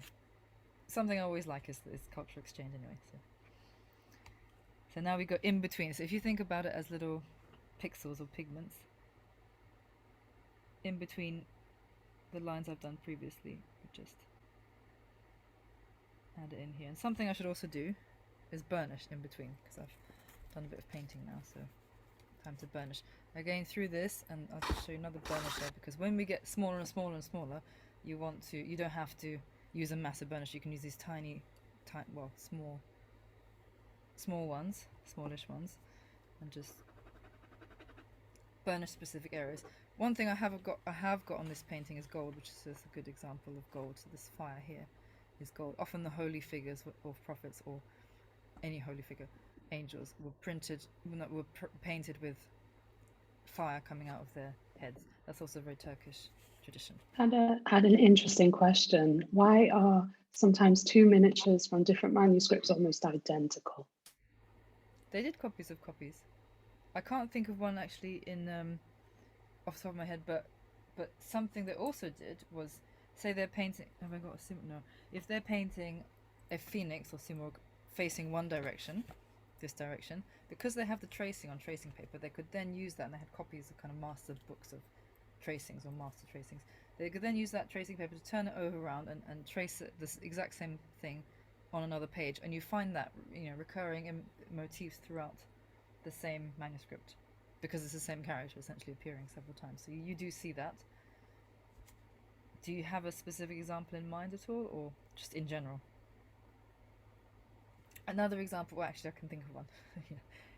[SPEAKER 2] Something I always like is cultural exchange anyway. So now we go in between. So if you think about it as little pixels or pigments, in between the lines I've done previously, just add it in here. And something I should also do is burnish in between, because I've done a bit of painting now, so time to burnish. Again through this, and I'll just show you another burnish there, because when we get smaller and smaller and smaller, you don't have to use a massive burnish. You can use these small ones, smallish ones, and just burnish specific areas. One thing I have got on this painting is gold, which is a good example of gold. So this fire here is gold. Often the holy figures of prophets or any holy figure, angels, were painted with fire coming out of their heads. That's also a very Turkish tradition.
[SPEAKER 1] Had an interesting question. Why are sometimes two miniatures from different manuscripts almost identical?
[SPEAKER 2] They did copies of copies. I can't think of one actually off the top of my head, but something they also did was, say they're painting. Have I got a symbol? No. If they're painting a phoenix or simurg facing one direction, this direction, because they have the tracing on tracing paper, they could then use that, and they had copies of kind of master books of tracings or master tracings. They could then use that tracing paper to turn it over around and trace this exact same thing on another page, and you find that recurring motifs throughout the same manuscript, because it's the same character essentially appearing several times. So you do see that. Do you have a specific example in mind at all, or just in general? Another example, well, actually I can think of one.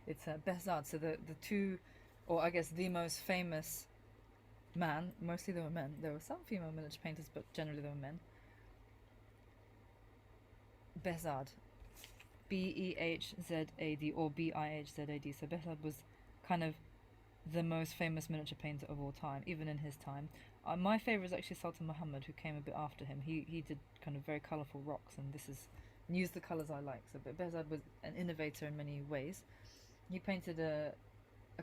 [SPEAKER 2] It's Behzad. So the two, or I guess the most famous man, mostly they were men. There were some female miniature painters, but generally they were men. Behzad, Behzad or Bihzad. So Behzad was kind of the most famous miniature painter of all time, even in his time. My favourite is actually Sultan Muhammad, who came a bit after him. He did kind of very colourful rocks, and used the colours I like. So, but Behzad was an innovator in many ways. He painted a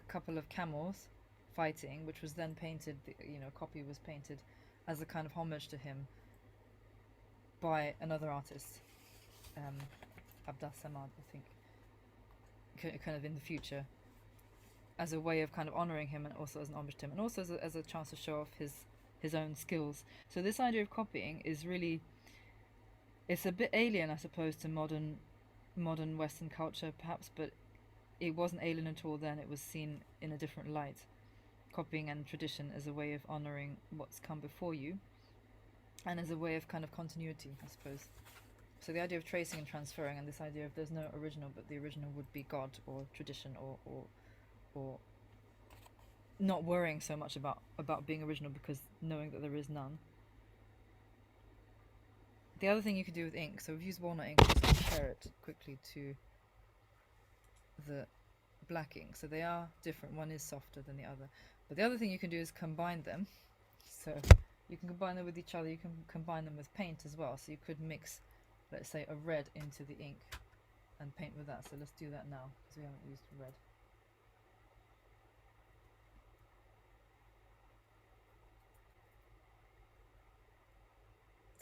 [SPEAKER 2] couple of camels fighting, which was then painted. A copy was painted as a kind of homage to him by another artist, Abdas Samad, I think, kind of in the future, as a way of kind of honouring him, and also as an homage to him, and also as a chance to show off his own skills. So this idea of copying is really, it's a bit alien, I suppose, to modern Western culture, perhaps, but it wasn't alien at all then. It was seen in a different light. Copying and tradition as a way of honouring what's come before you, and as a way of kind of continuity, I suppose. So the idea of tracing and transferring, and this idea of there's no original, but the original would be God or tradition, or not worrying so much about being original, because knowing that there is none. The other thing you could do with ink, so we've used walnut ink, just compare it quickly to the black ink. So they are different. One is softer than the other. But the other thing you can do is combine them. So you can combine them with each other. You can combine them with paint as well. So you could mix, let's say, a red into the ink and paint with that. So let's do that now, because we haven't used red.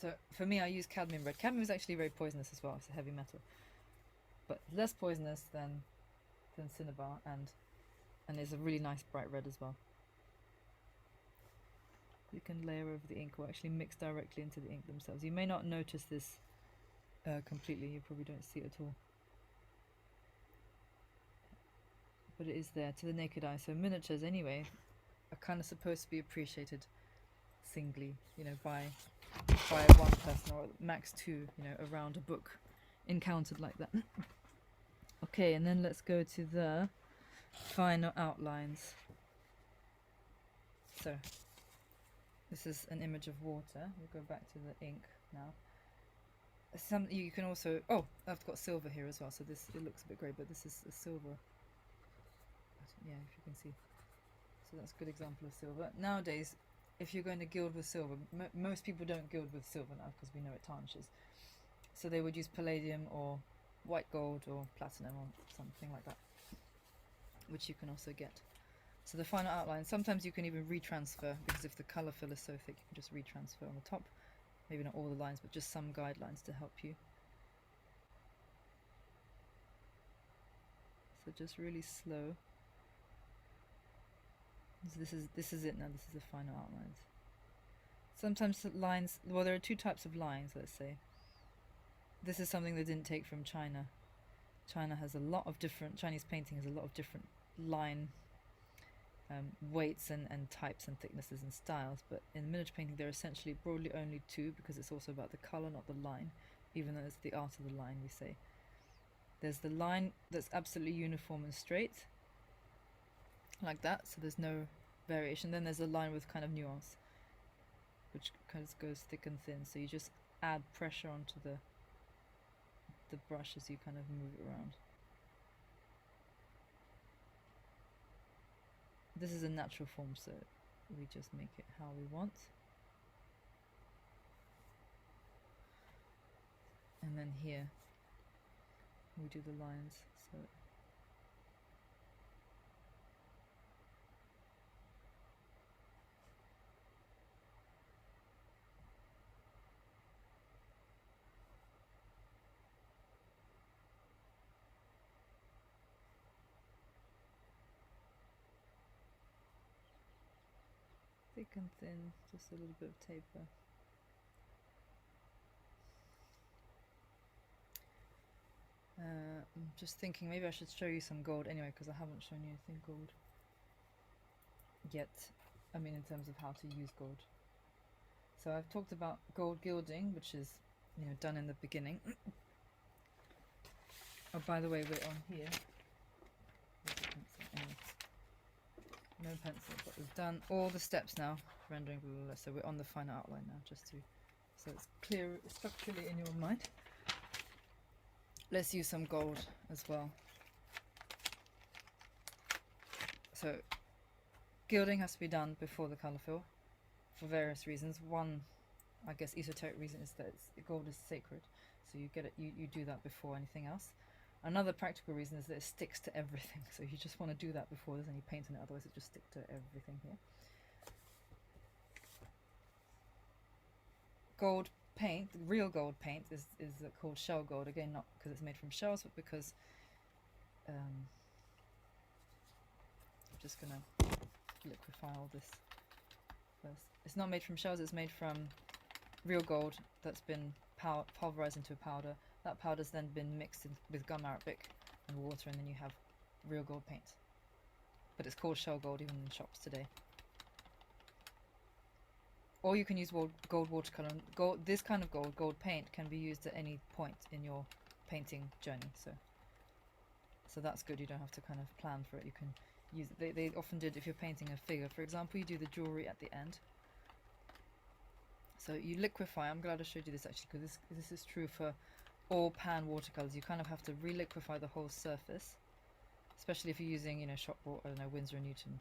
[SPEAKER 2] So for me, I use cadmium red. Cadmium is actually very poisonous as well. It's a heavy metal, but less poisonous than cinnabar, and is a really nice bright red as well. You can layer over the ink, or actually mix directly into the ink themselves. You may not notice this completely. You probably don't see it at all, but it is there to the naked eye. So miniatures, anyway, are kind of supposed to be appreciated singly, by one person, or max two, around a book encountered like that. Okay, and then let's go to the final outlines. So this is an image of water. We'll go back to the ink now. You can also, I've got silver here as well, so it looks a bit grey, but this is a silver. Yeah, if you can see. So that's a good example of silver. Nowadays, if you're going to gild with silver, most people don't gild with silver now because we know it tarnishes. So they would use palladium or white gold or platinum or something like that, which you can also get. So the final outline, sometimes you can even retransfer, because if the colour fill is so thick, you can just retransfer on the top. Maybe not all the lines, but just some guidelines to help you. So just really slow. This is it now, this is the final outlines. Sometimes the lines, well, there are two types of lines, let's say. This is something they didn't take from China. China has a lot of different, Chinese painting has a lot of different line weights and types and thicknesses and styles, but in miniature painting there are essentially broadly only two, because it's also about the colour, not the line, even though it's the art of the line, we say. There's the line that's absolutely uniform and straight, like that, so there's no variation. Then there's a line with kind of nuance, which kind of goes thick and thin, so you just add pressure onto the brush as you kind of move it around. This is a natural form, so we just make it how we want. And then here we do the lines. So thick and thin, just a little bit of taper. I'm just thinking maybe I should show you some gold anyway, because I haven't shown you anything gold yet. I mean, in terms of how to use gold. So I've talked about gold gilding, which is, you know, done in the beginning. Oh, by the way, we're on here. No pencil, but we've done all the steps now, rendering, blah, blah, blah. So we're on the final outline now, just to, so it's clear structurally in your mind. Let's use some gold as well. So gilding has to be done before the colour fill for various reasons. One, I guess, esoteric reason is that gold is sacred, so you get it. You do that before anything else. Another practical reason is that it sticks to everything, so you just want to do that before there's any paint in it, otherwise it just sticks to everything here. Gold paint, real gold paint, is called shell gold, again not because it's made from shells, but because I'm just going to liquefy all this first. It's not made from shells, it's made from real gold that's been pulverized into a powder. That powder's then been mixed with gum arabic and water, and then you have real gold paint. But it's called shell gold even in shops today. Or you can use gold watercolor. This kind of gold paint, can be used at any point in your painting journey. So that's good. You don't have to kind of plan for it. You can use it. They often did, if you're painting a figure, for example, you do the jewelry at the end. So you liquefy. I'm glad I showed you this actually, because this is true for all pan watercolors. You kind of have to re-liquefy the whole surface, especially if you're using, you know, shop bought, I don't know, Winsor & Newton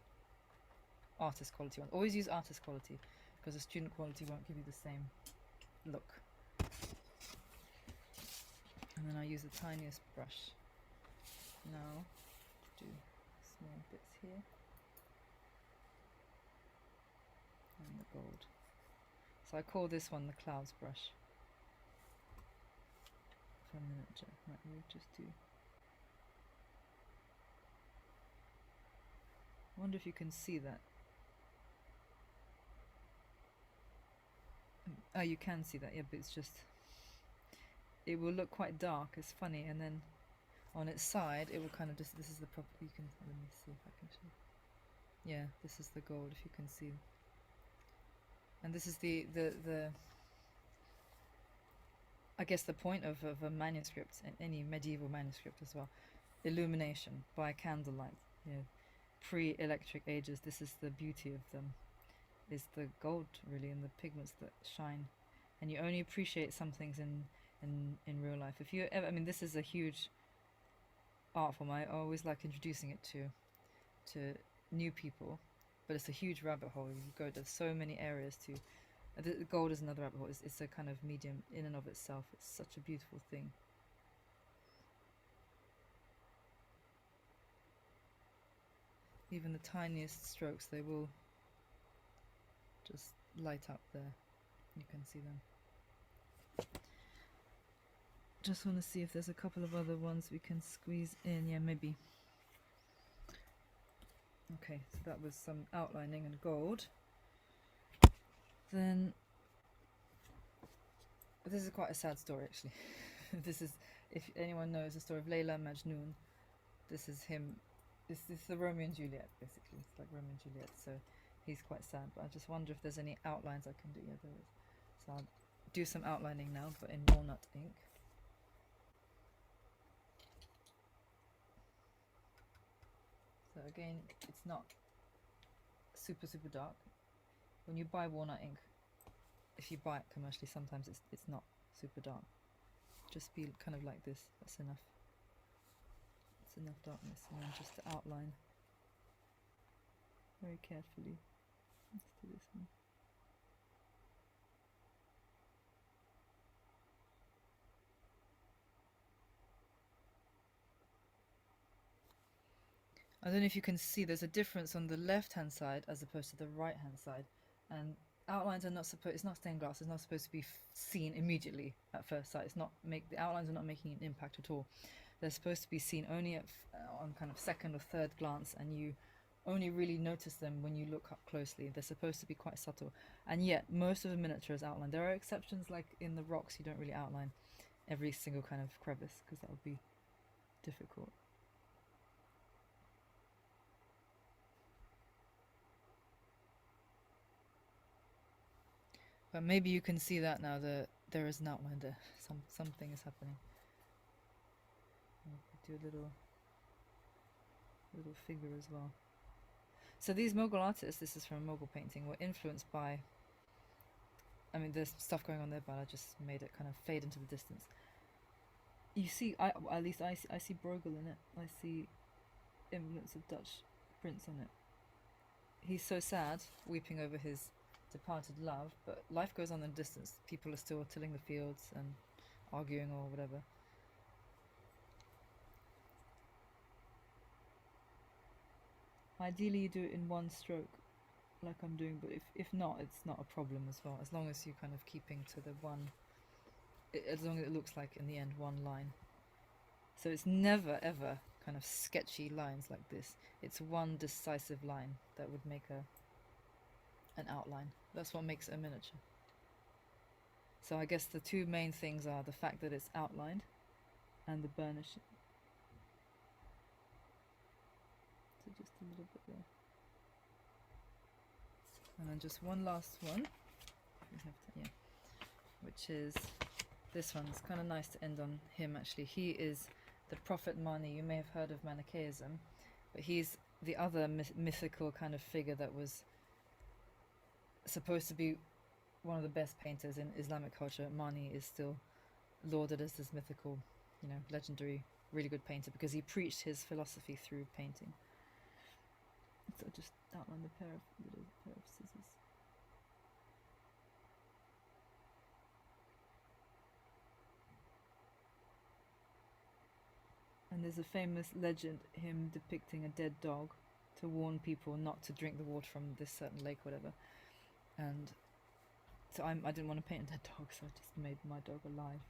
[SPEAKER 2] artist quality one. Always use artist quality, because the student quality won't give you the same look. And then I use the tiniest brush now to do small bits here, and the gold. So I call this one the clouds brush. For a miniature, right, we'll just do. I wonder if you can see that. Oh, you can see that, yeah, but it's just, it will look quite dark, it's funny, and then on its side it will kind of just, this is the proper, you can, let me see if I can show. Yeah, this is the gold, if you can see. And this is the I guess the point of a manuscript, any medieval manuscript as well, illumination by candlelight. You know, pre-electric ages, this is the beauty of them, is the gold really, and the pigments that shine. And you only appreciate some things in real life. If you ever, I mean, this is a huge art form. I always like introducing it to new people, but it's a huge rabbit hole. You go, there's so many areas to. The gold is another rabbit hole. It's a kind of medium in and of itself. It's such a beautiful thing. Even the tiniest strokes, they will just light up there. You can see them. Just want to see if there's a couple of other ones we can squeeze in. Yeah, maybe. Okay, so that was some outlining and gold. Then, this is quite a sad story actually. This is, if anyone knows the story of Layla Majnun, this is him. This is the Romeo and Juliet, basically. It's like Romeo and Juliet, so he's quite sad. But I just wonder if there's any outlines I can do. Yeah, there is. So I'll do some outlining now, but in walnut ink. So again, it's not super dark. When you buy walnut ink, if you buy it commercially, sometimes it's not super dark. Just be kind of like this. That's enough. It's enough darkness, and then just to outline very carefully. Let's do this one. I don't know if you can see, there's a difference on the left-hand side as opposed to the right-hand side, and outlines are not supposed. It's not stained glass. It's not supposed to be seen immediately at first sight. It's not the outlines are not making an impact at all. They're supposed to be seen only on kind of second or third glance, and you only really notice them when you look up closely. They're supposed to be quite subtle, and yet most of the miniature is outlined. There are exceptions, like in the rocks, you don't really outline every single kind of crevice because that would be difficult. But maybe you can see that now that there is an outline there. Something is happening. Do a little figure as well. So these Mughal artists, this is from a Mughal painting, were influenced by, I mean, there's stuff going on there, but I just made it kind of fade into the distance. You see, at least I see Bruegel in it. I see influence of Dutch prints on it. He's so sad, weeping over his departed love, but life goes on in the distance. People are still tilling the fields and arguing or whatever. Ideally you do it in one stroke like I'm doing, but if not, it's not a problem as well, as long as you're kind of keeping to the one, as long as it looks like in the end one line. So it's never ever kind of sketchy lines like this. It's one decisive line that would make an outline. That's what makes a miniature. So I guess the two main things are the fact that it's outlined and the burnishing. So just a little bit there. And then just one last one. We have to, yeah, which is this one. It's kind of nice to end on him actually. He is the Prophet Mani. You may have heard of Manichaeism, but he's the other mythical kind of figure that was supposed to be one of the best painters in Islamic culture. Mani is still lauded as this mythical, legendary, really good painter because he preached his philosophy through painting. So I'll just outline the little pair of scissors. And there's a famous legend, him depicting a dead dog to warn people not to drink the water from this certain lake, whatever. And so I didn't want to paint a dead dog, so I just made my dog alive.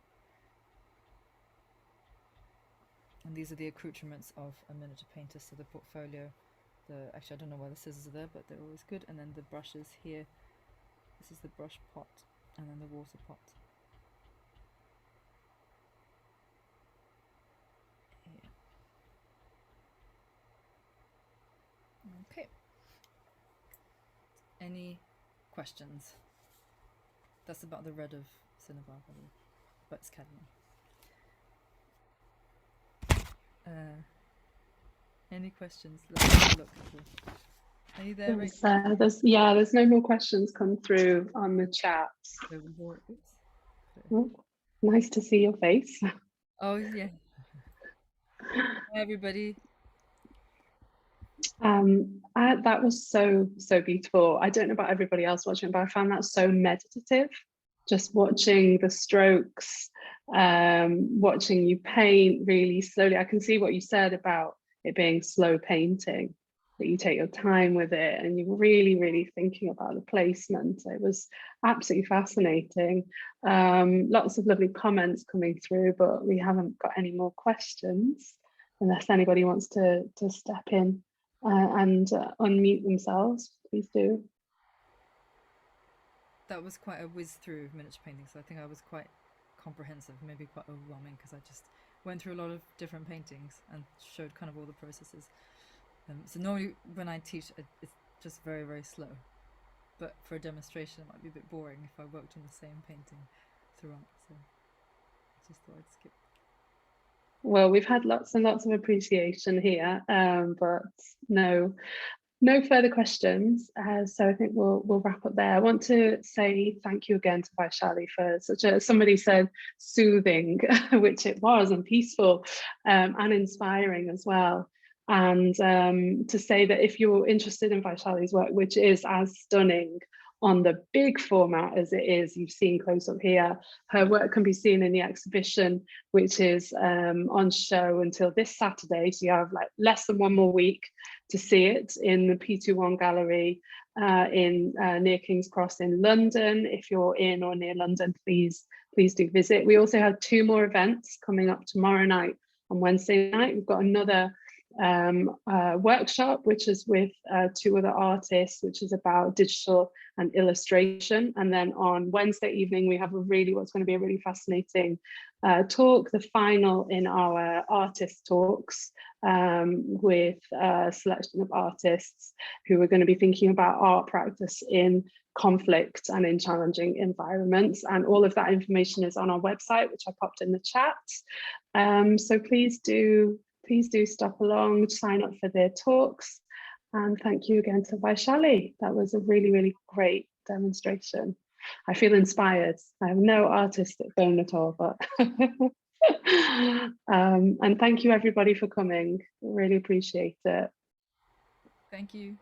[SPEAKER 2] And these are the accoutrements of a miniature painter. So the portfolio, actually I don't know why the scissors are there, but they're always good. And then the brushes here. This is the brush pot, and then the water pot. Here. Okay. Any questions? That's about the red of Cinnabar, I believe, but it's cadmium. Any questions? Let's have a look. Are you there, Rachel?
[SPEAKER 1] There's no more questions come through on the chat. Oh, nice to see your face.
[SPEAKER 2] Oh yeah. Hi everybody.
[SPEAKER 1] That was so beautiful. I don't know about everybody else watching, but I found that so meditative. Just watching the strokes, watching you paint really slowly. I can see what you said about it being slow painting, that you take your time with it and you're really thinking about the placement. It was absolutely fascinating. Lots of lovely comments coming through, but we haven't got any more questions unless anybody wants to step in and unmute themselves, please do.
[SPEAKER 2] That was quite a whiz through of miniature painting, so I think I was quite comprehensive, maybe quite overwhelming, because I just went through a lot of different paintings and showed kind of all the processes. So normally when I teach, it's just very slow. But for a demonstration, it might be a bit boring if I worked on the same painting throughout. So I just thought I'd skip.
[SPEAKER 1] Well, we've had lots and lots of appreciation here, but no further questions. So I think we'll wrap up there. I want to say thank you again to Vaishali for somebody said soothing, which it was, and peaceful, and inspiring as well. And to say that if you're interested in Vaishali's work, which is as stunning on the big format as it is, you've seen close up here, her work can be seen in the exhibition, which is on show until this Saturday. So you have like less than one more week to see it in the P21 Gallery near King's Cross in London. If you're in or near London, please do visit. We also have 2 more events coming up tomorrow night and Wednesday night. We've got another workshop, which is with 2 other artists, which is about digital and illustration. And then on Wednesday evening, we have what's going to be a really fascinating talk, the final in our artist talks, with a selection of artists who are going to be thinking about art practice in conflict and in challenging environments. And all of that information is on our website, which I popped in the chat. So please do stop along, sign up for their talks. And thank you again to Vaishali. That was a really great demonstration. I feel inspired. I have no artistic bone at all, but and thank you everybody for coming. Really appreciate it.
[SPEAKER 2] Thank you.